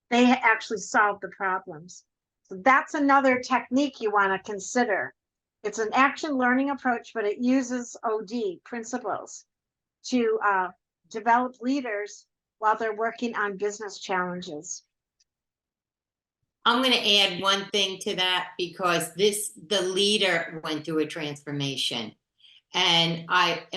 they actually solved the problems. So that's another technique you want to consider. It's an action learning approach, but it uses OD principles to develop leaders while they're working on business challenges. I'm going to add one thing to that, because the leader went through a transformation. And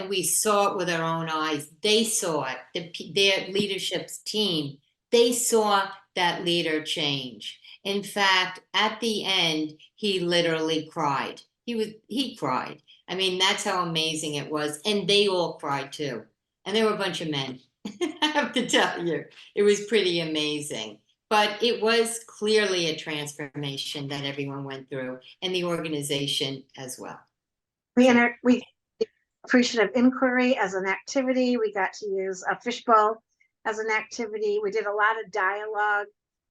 we saw it with our own eyes. They saw it, their leadership's team, they saw that leader change. In fact, at the end, he literally cried. He cried. I mean, that's how amazing it was. And they all cried too. And there were a bunch of men. I have to tell you, it was pretty amazing. But it was clearly a transformation that everyone went through, and the organization as well. We appreciative inquiry as an activity. We got to use a fishbowl as an activity. We did a lot of dialogue.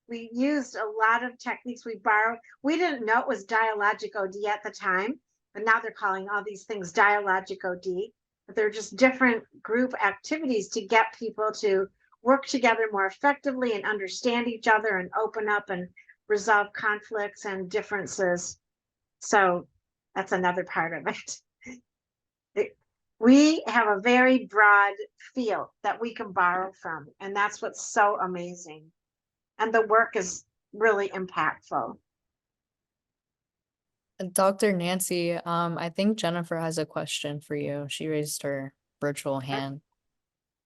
We used a lot of techniques we borrowed. We didn't know it was dialogic OD at the time, but now they're calling all these things dialogic OD. But they're just different group activities to get people to work together more effectively and understand each other and open up and resolve conflicts and differences. So that's another part of it. We have a very broad field that we can borrow from, and that's what's so amazing. And the work is really impactful. Dr. Nancy, I think Jennifer has a question for you. She raised her virtual hand.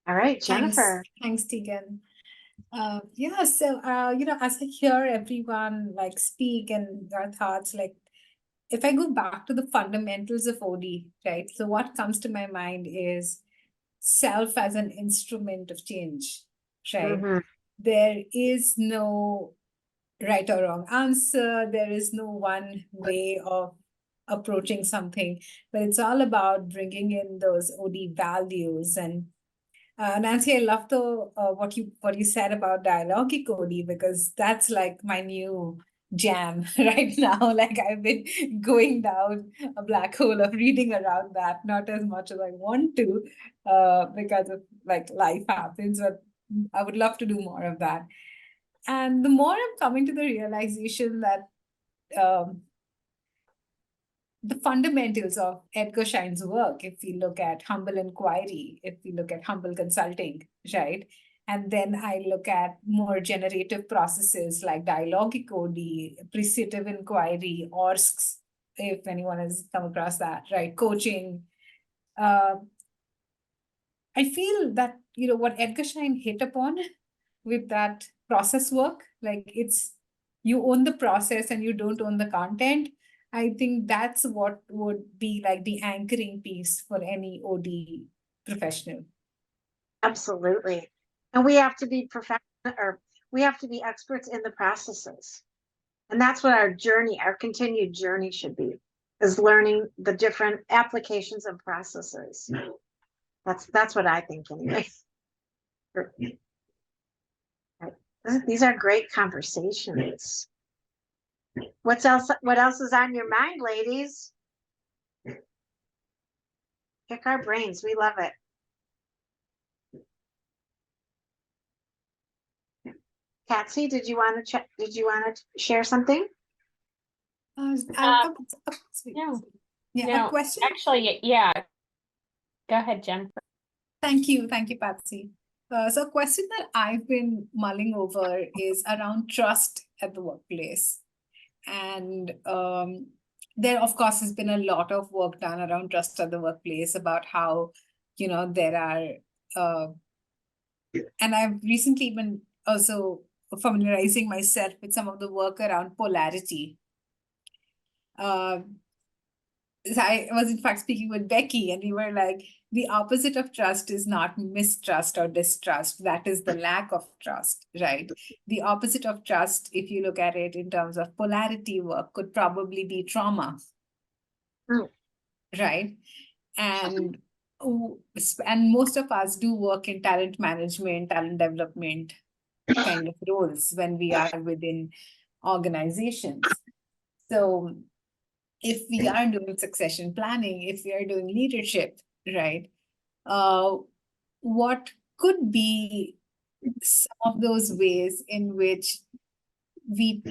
All right, Jennifer. Thanks, Tegan. Yeah, so as I hear everyone like speak and their thoughts, like if I go back to the fundamentals of OD, right? So what comes to my mind is self as an instrument of change, right? Mhm. There is no right or wrong answer. There is no one way of approaching something, but it's all about bringing in those OD values. And Nancy, I love the what you said about dialogic OD, because that's like my new jam right now. Like I've been going down a black hole of reading around that, not as much as I want to, because of like life happens, but I would love to do more of that. And the more I'm coming to the realization that the fundamentals of Edgar Schein's work, if we look at humble inquiry, if we look at humble consulting, right? And then I look at more generative processes like dialogic OD, appreciative inquiry, ORSCs, if anyone has come across that, right? Coaching. I feel that, what Edgar Schein hit upon with that process work, like it's, you own the process and you don't own the content. I think that's what would be like the anchoring piece for any OD professional. Absolutely. And we have to be professional, or we have to be experts in the processes. And that's what our journey, our continued journey should be, is learning the different applications and processes. That's what I think anyway. These are great conversations. What else is on your mind, ladies? Pick our brains. We love it. Patsy, did you want to share something? No, A question. Actually, yeah. Go ahead, Jennifer. Thank you, Patsy. So a question that I've been mulling over is around trust at the workplace. And there, of course, has been a lot of work done around trust at the workplace about how, there are, and I've recently been also familiarizing myself with some of the work around polarity. I was in fact speaking with Becky, and we were like, the opposite of trust is not mistrust or distrust. That is the lack of trust, right? The opposite of trust, if you look at it in terms of polarity work, could probably be trauma, right? And most of us do work in talent management, talent development kind of roles when we are within organizations. So if we are doing succession planning, if we are doing leadership, right? What could be some of those ways in which we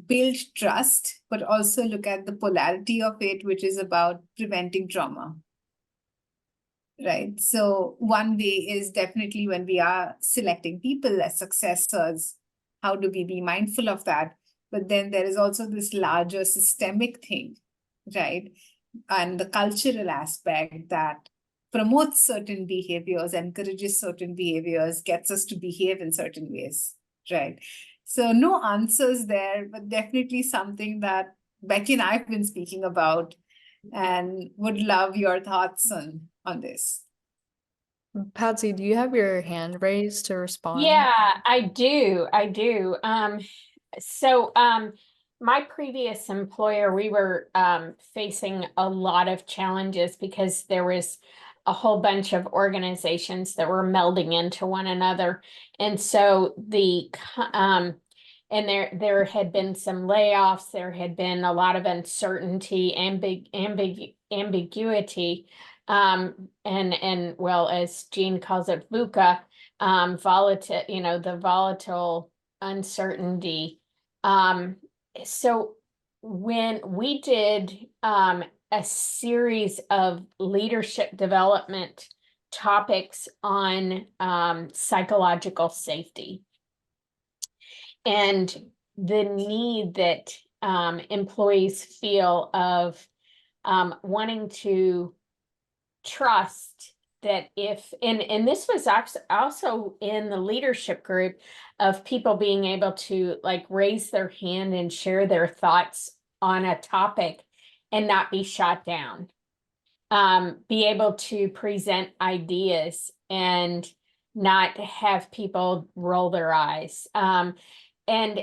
build trust, but also look at the polarity of it, which is about preventing trauma, right? So one way is definitely when we are selecting people as successors, how do we be mindful of that? But then there is also this larger systemic thing, right? and the cultural aspect that promotes certain behaviors, encourages certain behaviors, gets us to behave in certain ways, right? So no answers there, but definitely something that Becky and I have been speaking about and would love your thoughts on this. Patsy, do you have your hand raised to respond? Yeah, I do. So my previous employer, we were facing a lot of challenges because there was a whole bunch of organizations that were melding into one another. And so and there had been some layoffs, there had been a lot of uncertainty, ambiguity, and well, as Jean calls it, VUCA, volatile, the volatile uncertainty. So when we did a series of leadership development topics on psychological safety and the need that employees feel of wanting to trust that if, and this was also in the leadership group of people being able to like raise their hand and share their thoughts on a topic and not be shot down, be able to present ideas and not have people roll their eyes. And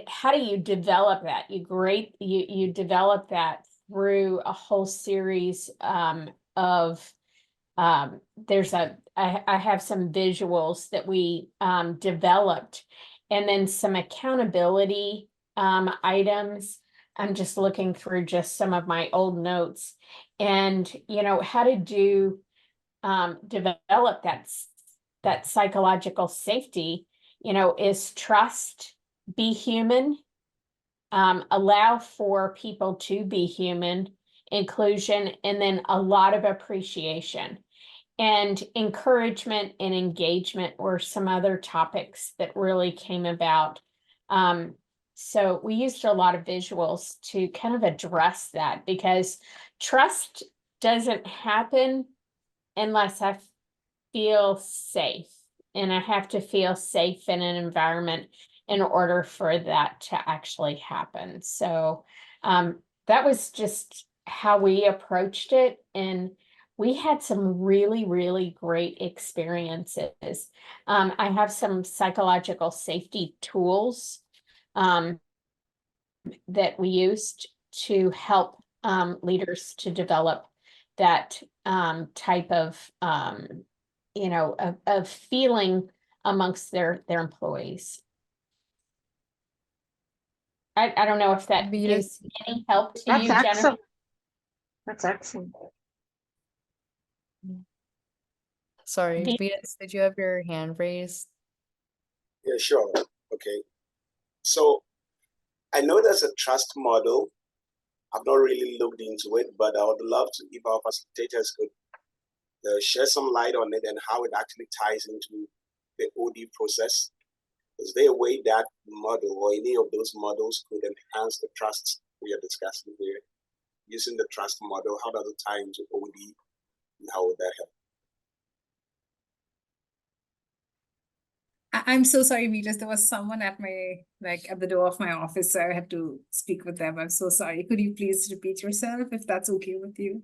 how do you develop that? You develop that through a whole series of I have some visuals that we developed, and then some accountability items. I'm just looking through just some of my old notes, and how to develop that psychological safety, is trust, be human, allow for people to be human, inclusion, and then a lot of appreciation. And encouragement and engagement were some other topics that really came about. So we used a lot of visuals to kind of address that, because trust doesn't happen unless I feel safe. And I have to feel safe in an environment in order for that to actually happen. So that was just how we approached it. And we had some really, really great experiences. I have some psychological safety tools that we used to help leaders to develop that type of, of feeling amongst their employees. I don't know if that gives any help to That's you, Jennifer. excellent. That's excellent. Sorry, Venus, did you have your hand raised? Yeah, sure. Okay. So I know there's a trust model. I've not really looked into it, but I would love to, if our facilitators could share some light on it and how it actually ties into the OD process. Is there a way that model or any of those models could enhance the trust we are discussing here? Using the trust model, how does it tie into OD and how would that help? I'm so sorry, Venus. There was someone at at the door of my office, so I had to speak with them. I'm so sorry. Could you please repeat yourself if that's okay with you?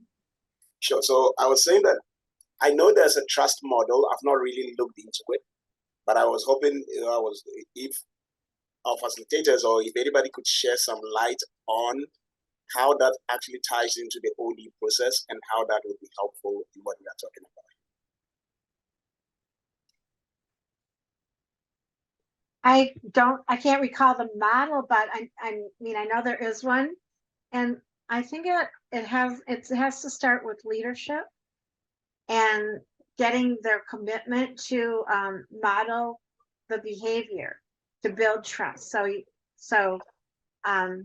Sure. So I was saying that I know there's a trust model. I've not really looked into it, but I was hoping if our facilitators or if anybody could share some light on how that actually ties into the OD process and how that would be helpful in what we are talking about. I can't recall the model, but I mean, I know there is one, and I think it has to start with leadership and getting their commitment to model the behavior to build trust. So I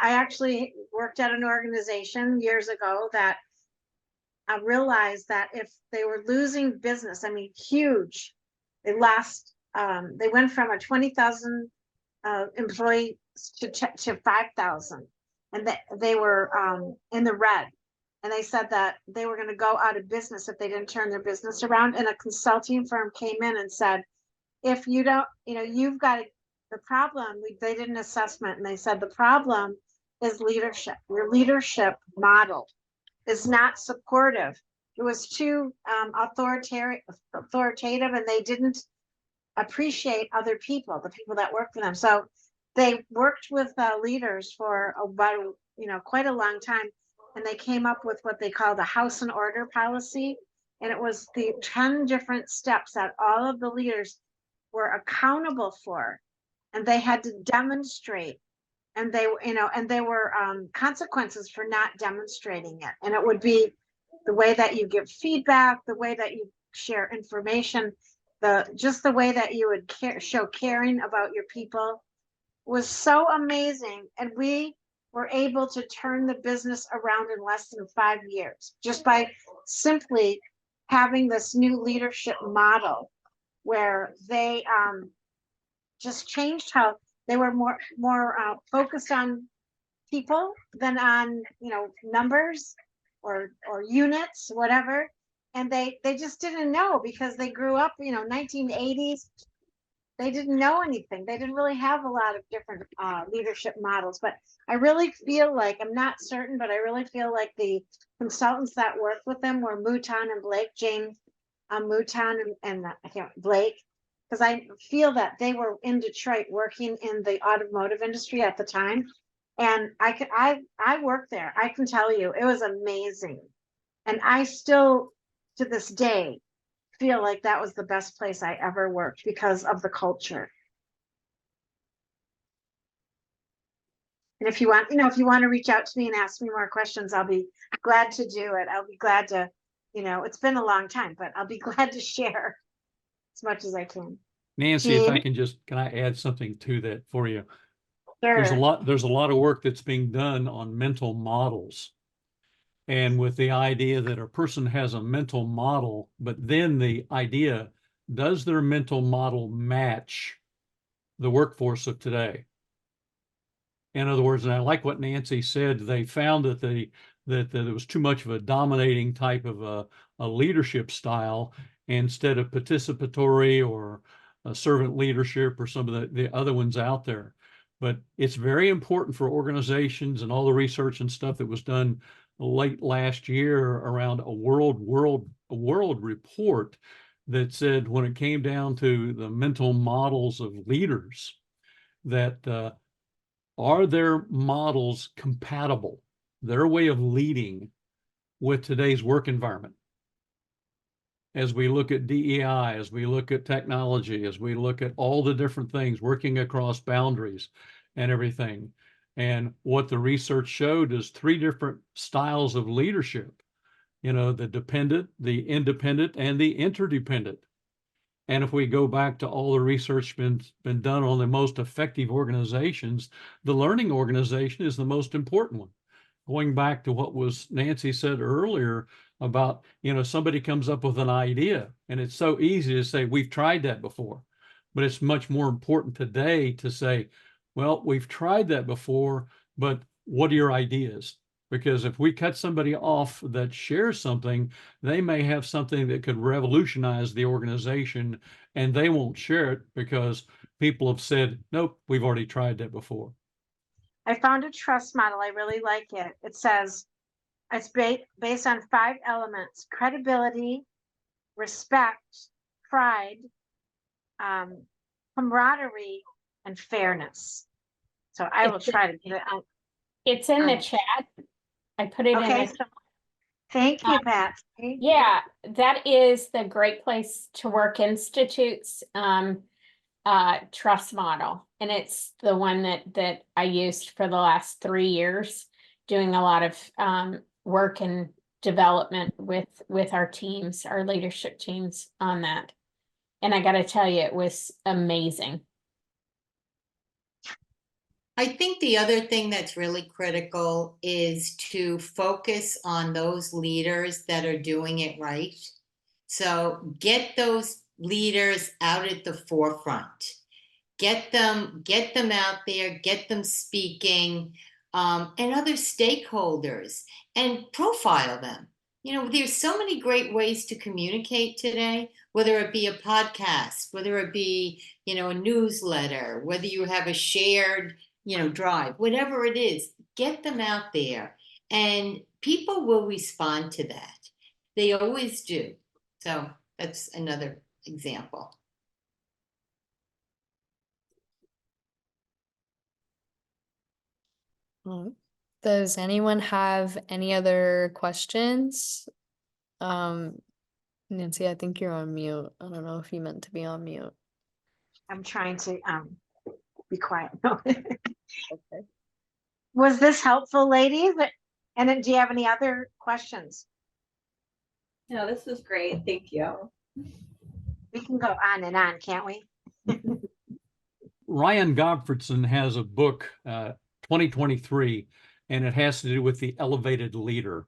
actually worked at an organization years ago that I realized that if they were losing business, I mean, huge, they went from a 20,000 employee to 5,000, and they were in the red. and they said that they were going to go out of business if they didn't turn their business around. And a consulting firm came in and said, if you don't, you've got to, the problem, they did an assessment and they said the problem is leadership. Your leadership model is not supportive. It was too authoritative, and they didn't appreciate other people, the people that work for them. So they worked with leaders for about, quite a long time, and they came up with what they call the house and order policy. And it was the 10 different steps that all of the leaders were accountable for, and they had to demonstrate, and they, and there were consequences for not demonstrating it. And it would be the way that you give feedback, the way that you share information, just the way that you would show caring about your people was so amazing. And we were able to turn the business around in less than 5 years, just by simply having this new leadership model where they just changed how they were more focused on people than on numbers or units, whatever. And they just didn't know, because they grew up 1980s. They didn't know anything. They didn't really have a lot of different leadership models. But I really feel like, I'm not certain, but I really feel like the consultants that worked with them were Mouton and Blake, Jane Mouton and I can't, Blake, because I feel that they were in Detroit working in the automotive industry at the time. And I worked there. I can tell you, it was amazing. And I still, to this day, feel like that was the best place I ever worked because of the culture. And if you want, if you want to reach out to me and ask me more questions, I'll be glad to do it. I'll be glad to, it's been a long time, but I'll be glad to share as much as I can. Nancy, if I can can I add something to that for you? Sure. There's a lot of work that's being done on mental models. And with the idea that a person has a mental model, but then the idea, does their mental model match the workforce of today? In other words, and I like what Nancy said, they found that there was too much of a dominating type of a leadership style instead of participatory or servant leadership or some of the other ones out there. But it's very important for organizations, and all the research and stuff that was done late last year around a world report that said, when it came down to the mental models of leaders, that are their models compatible, their way of leading, with today's work environment? As we look at DEI, as we look at technology, as we look at all the different things working across boundaries and everything. And what the research showed is 3 different styles of leadership, the dependent, the independent, and the interdependent. And if we go back to all the research been done on the most effective organizations, the learning organization is the most important one. Going back to what was Nancy said earlier about, somebody comes up with an idea, and it's so easy to say, we've tried that before. But it's much more important today to say, well, we've tried that before, but what are your ideas? Because if we cut somebody off that shares something, they may have something that could revolutionize the organization, and they won't share it because people have said, nope, we've already tried that before. I found a trust model. I really like it. It says it's based on 5 elements: credibility, respect, pride, camaraderie, and fairness. So I will try to get it out. It's in the chat. I put it in the so thank you, Pat. Yeah, that is the Great Place to Work Institute's trust model. And it's the one that I used for the last 3 years, doing a lot of work and development with our teams, our leadership teams on that. And I got to tell you, it was amazing. I think the other thing that's really critical is to focus on those leaders that are doing it right. So get those leaders out at the forefront. Get them out there, get them speaking. and other stakeholders and profile them. You know, there's so many great ways to communicate today, whether it be a podcast, whether it be, you know, a newsletter, whether you have a shared, you know, drive, whatever it is, get them out there and people will respond to that. They always do. So that's another example. Does anyone have any other questions? Nancy, I think you're on mute. I don't know if you meant to be on mute. I'm trying to be quiet. Okay. Was this helpful, ladies? And then do you have any other questions? No, this was great. Thank you. We can go on and on, can't we? Ryan Gottfredson has a book, 2023, and it has to do with the elevated leader.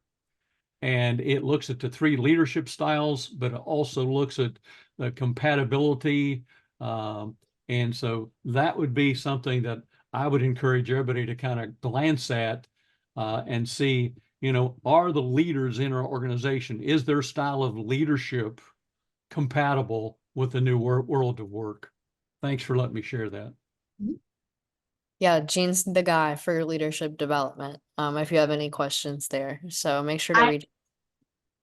And it looks at the 3 leadership styles, but it also looks at the compatibility. And so that would be something that I would encourage everybody to kind of glance at and see, you know, are the leaders in our organization, is their style of leadership compatible with the new world of work? Thanks for letting me share that. Yeah, Gene's the guy for leadership development. If you have any questions there, so make sure to read.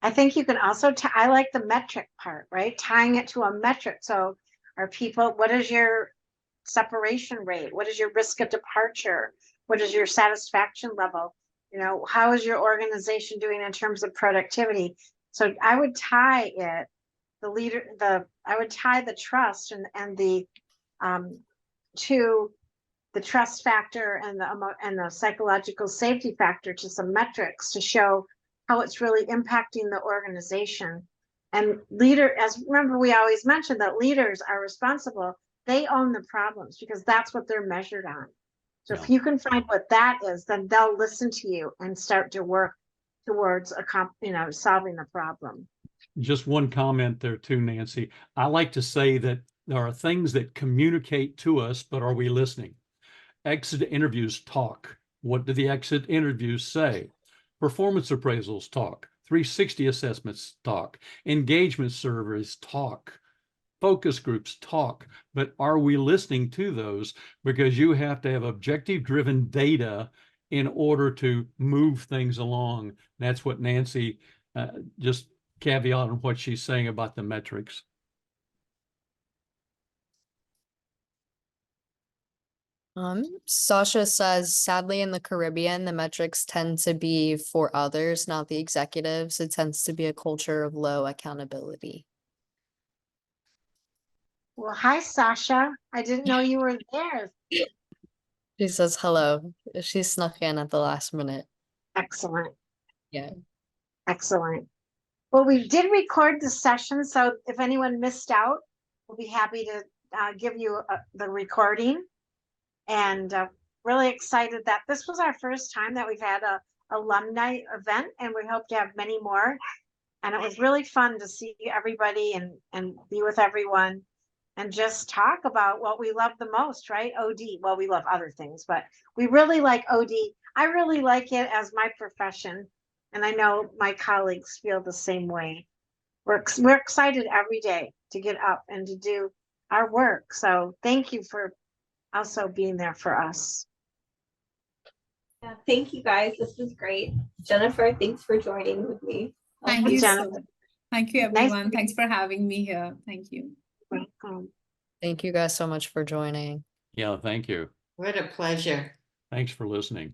I think you can also, I like the metric part, right? Tying it to a metric. So are people, what is your separation rate? What is your risk of departure? What is your satisfaction level? You know, how is your organization doing in terms of productivity? So I would tie it, I would tie the trust and the to the trust factor and the psychological safety factor to some metrics to show how it's really impacting the organization. And remember, we always mention that leaders are responsible. They own the problems because that's what they're measured on. So if you can find what that is, then they'll listen to you and start to work towards solving the problem. Just one comment there too, Nancy. I like to say that there are things that communicate to us, but are we listening? Exit interviews talk. What do the exit interviews say? Performance appraisals talk. 360 assessments talk. Engagement surveys talk. Focus groups talk. But are we listening to those? Because you have to have objective-driven data in order to move things along. That's what Nancy just caveat on what she's saying about the metrics. Sasha says, sadly, in the Caribbean, the metrics tend to be for others, not the executives. It tends to be a culture of low accountability. Well, hi, Sasha. I didn't know you were there. She says hello. She snuck in at the last minute. Excellent. Yeah. Excellent. Well, we did record the session, so if anyone missed out, we'll be happy to give you the recording. And really excited that this was our first time that we've had a alumni event, and we hope to have many more. And it was really fun to see everybody and be with everyone and just talk about what we love the most, right? OD. Well, we love other things, but we really like OD. I really like it as my profession. And I know my colleagues feel the same way. We're excited every day to get up and to do our work. So thank you for also being there for us. Yeah, thank you guys. This was great. Jennifer, thanks for joining with me. Thank you. Jennifer. Thank you, everyone. Thanks for having me here. Thank you. Welcome. Thank you guys so much for joining. Yeah, thank you. What a pleasure. Thanks for listening.